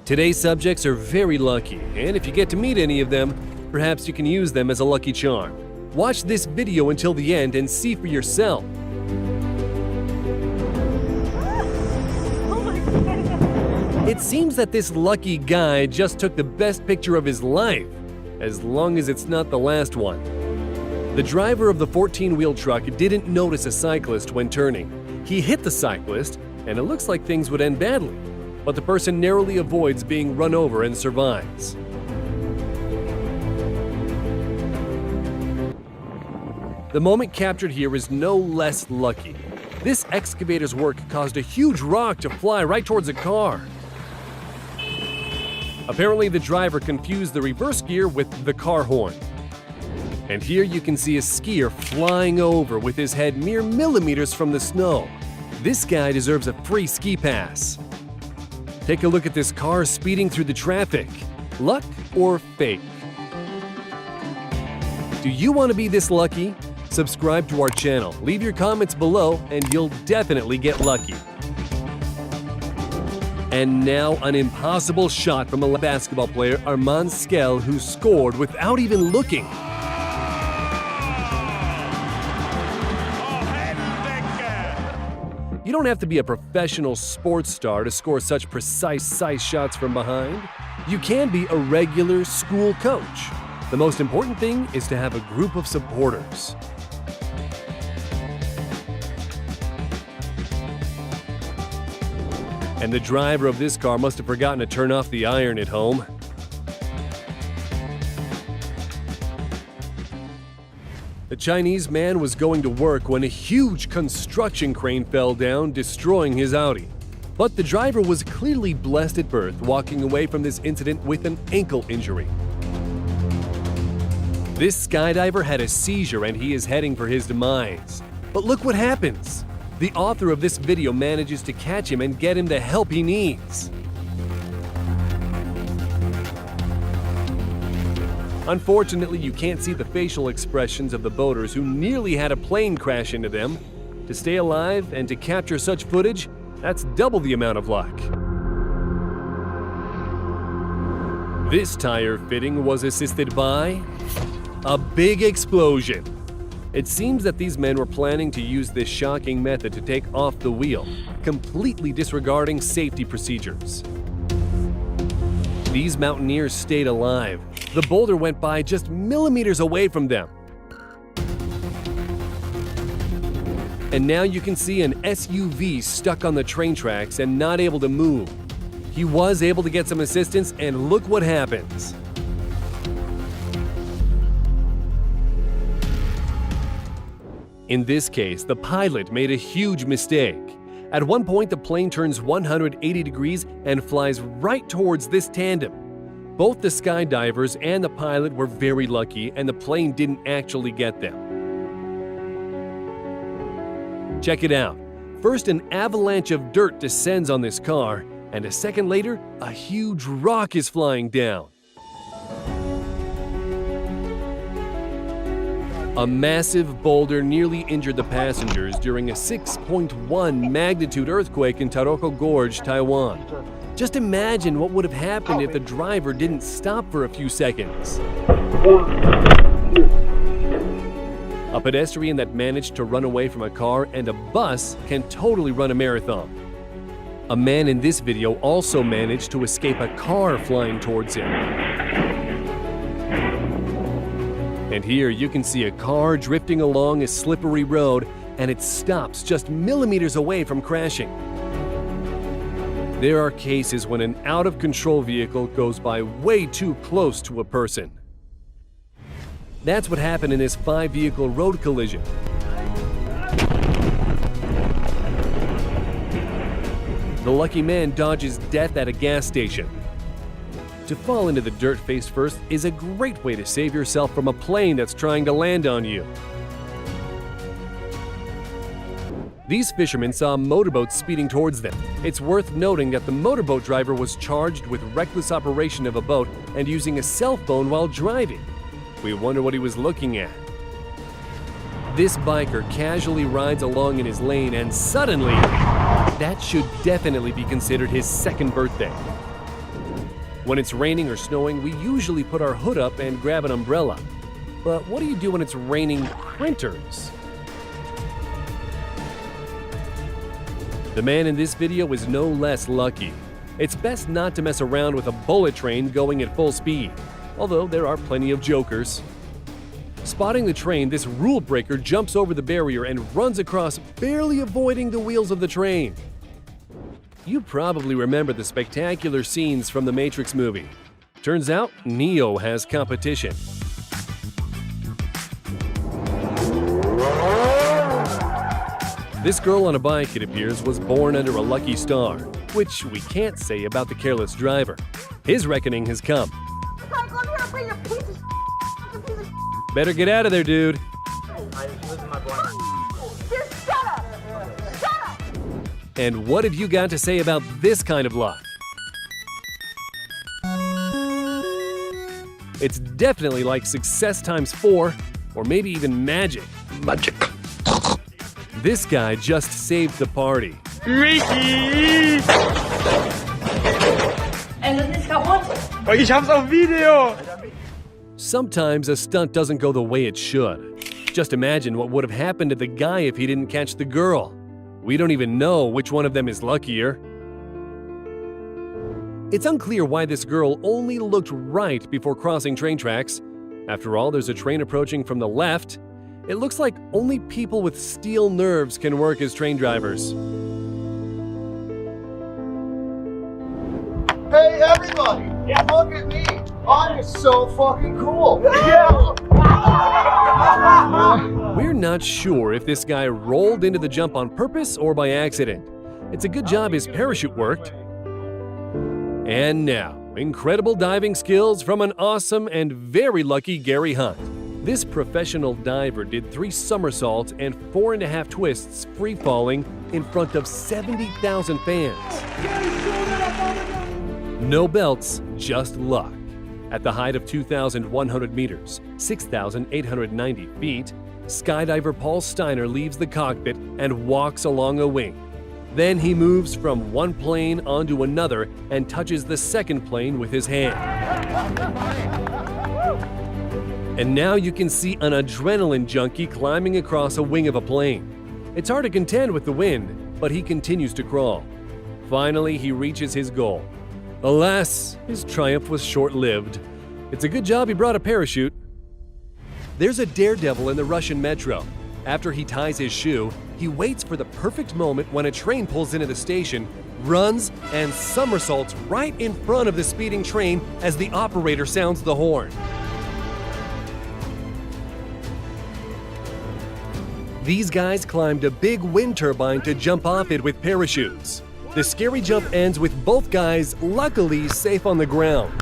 Today's subjects are very lucky, and if you get to meet any of them, perhaps you can use them as a lucky charm. Watch this video until the end and see for yourself. It seems that this lucky guy just took the best picture of his life, as long as it's not the last one. The driver of the 14-wheel truck didn't notice a cyclist when turning. He hit the cyclist, and it looks like things would end badly, but the person narrowly avoids being run over and survives. The moment captured here is no less lucky. This excavator's work caused a huge rock to fly right towards a car. Apparently, the driver confused the reverse gear with the car horn. And here you can see a skier flying over with his head mere millimeters from the snow. This guy deserves a free ski pass. Take a look at this car speeding through the traffic. Luck or fate? Do you want to be this lucky? Subscribe to our channel, leave your comments below, and you'll definitely get lucky. And now an impossible shot from a basketball player, Armand Skell, who scored without even looking. You don't have to be a professional sports star to score such precise shots from behind. You can be a regular school coach. The most important thing is to have a group of supporters. And the driver of this car must have forgotten to turn off the iron at home. The Chinese man was going to work when a huge construction crane fell down, destroying his Audi. But the driver was clearly blessed at birth, walking away from this incident with an ankle injury. This skydiver had a seizure and he is heading for his demise. But look what happens. The author of this video manages to catch him and get him the help he needs. Unfortunately, you can't see the facial expressions of the boaters who nearly had a plane crash into them. To stay alive and to capture such footage, that's double the amount of luck. This tire fitting was assisted by a big explosion. It seems that these men were planning to use this shocking method to take off the wheel, completely disregarding safety procedures. These mountaineers stayed alive. The boulder went by just millimeters away from them. And now you can see an SUV stuck on the train tracks and not able to move. He was able to get some assistance, and look what happens. In this case, the pilot made a huge mistake. At one point, the plane turns 180 degrees and flies right towards this tandem. Both the skydivers and the pilot were very lucky, and the plane didn't actually get them. Check it out. First, an avalanche of dirt descends on this car, and a second later, a huge rock is flying down. A massive boulder nearly injured the passengers during a 6.1 magnitude earthquake in Taroko Gorge, Taiwan. Just imagine what would have happened if the driver didn't stop for a few seconds. A pedestrian that managed to run away from a car and a bus can totally run a marathon. A man in this video also managed to escape a car flying towards him. And here you can see a car drifting along a slippery road, and it stops just millimeters away from crashing. There are cases when an out-of-control vehicle goes by way too close to a person. That's what happened in this 5-vehicle road collision. The lucky man dodges death at a gas station. To fall into the dirt face first is a great way to save yourself from a plane that's trying to land on you. These fishermen saw a motorboat speeding towards them. It's worth noting that the motorboat driver was charged with reckless operation of a boat and using a cell phone while driving. We wonder what he was looking at. This biker casually rides along in his lane, and suddenly, that should definitely be considered his second birthday. When it's raining or snowing, we usually put our hood up and grab an umbrella. But what do you do when it's raining printers? The man in this video is no less lucky. It's best not to mess around with a bullet train going at full speed, although there are plenty of jokers. Spotting the train, this rule breaker jumps over the barrier and runs across, barely avoiding the wheels of the train. You probably remember the spectacular scenes from the Matrix movie. Turns out, Neo has competition. This girl on a bike, it appears, was born under a lucky star, which we can't say about the careless driver. His reckoning has come. Better get out of there, dude. Just shut up! Shut up! And what have you got to say about this kind of luck? It's definitely like success times 4, or maybe even magic. Magic. This guy just saved the party. Ricky! And then this got what? Oh, ich hab's auf Video! Sometimes a stunt doesn't go the way it should. Just imagine what would have happened to the guy if he didn't catch the girl. We don't even know which one of them is luckier. It's unclear why this girl only looked right before crossing train tracks. After all, there's a train approaching from the left. It looks like only people with steel nerves can work as train drivers. Hey everybody! Look at me! I'm so fucking cool! We're not sure if this guy rolled into the jump on purpose or by accident. It's a good job his parachute worked. And now, incredible diving skills from an awesome and very lucky Gary Hunt. This professional diver did 3 somersaults and 4.5 twists free-falling in front of 70,000 fans. No belts, just luck. At the height of 2,100 meters, 6,890 feet, skydiver Paul Steiner leaves the cockpit and walks along a wing. Then he moves from one plane onto another and touches the second plane with his hand. And now you can see an adrenaline junkie climbing across a wing of a plane. It's hard to contend with the wind, but he continues to crawl. Finally, he reaches his goal. Alas, his triumph was short-lived. It's a good job he brought a parachute. There's a daredevil in the Russian metro. After he ties his shoe, he waits for the perfect moment when a train pulls into the station, runs, and somersaults right in front of the speeding train as the operator sounds the horn. These guys climbed a big wind turbine to jump off it with parachutes. The scary jump ends with both guys luckily safe on the ground.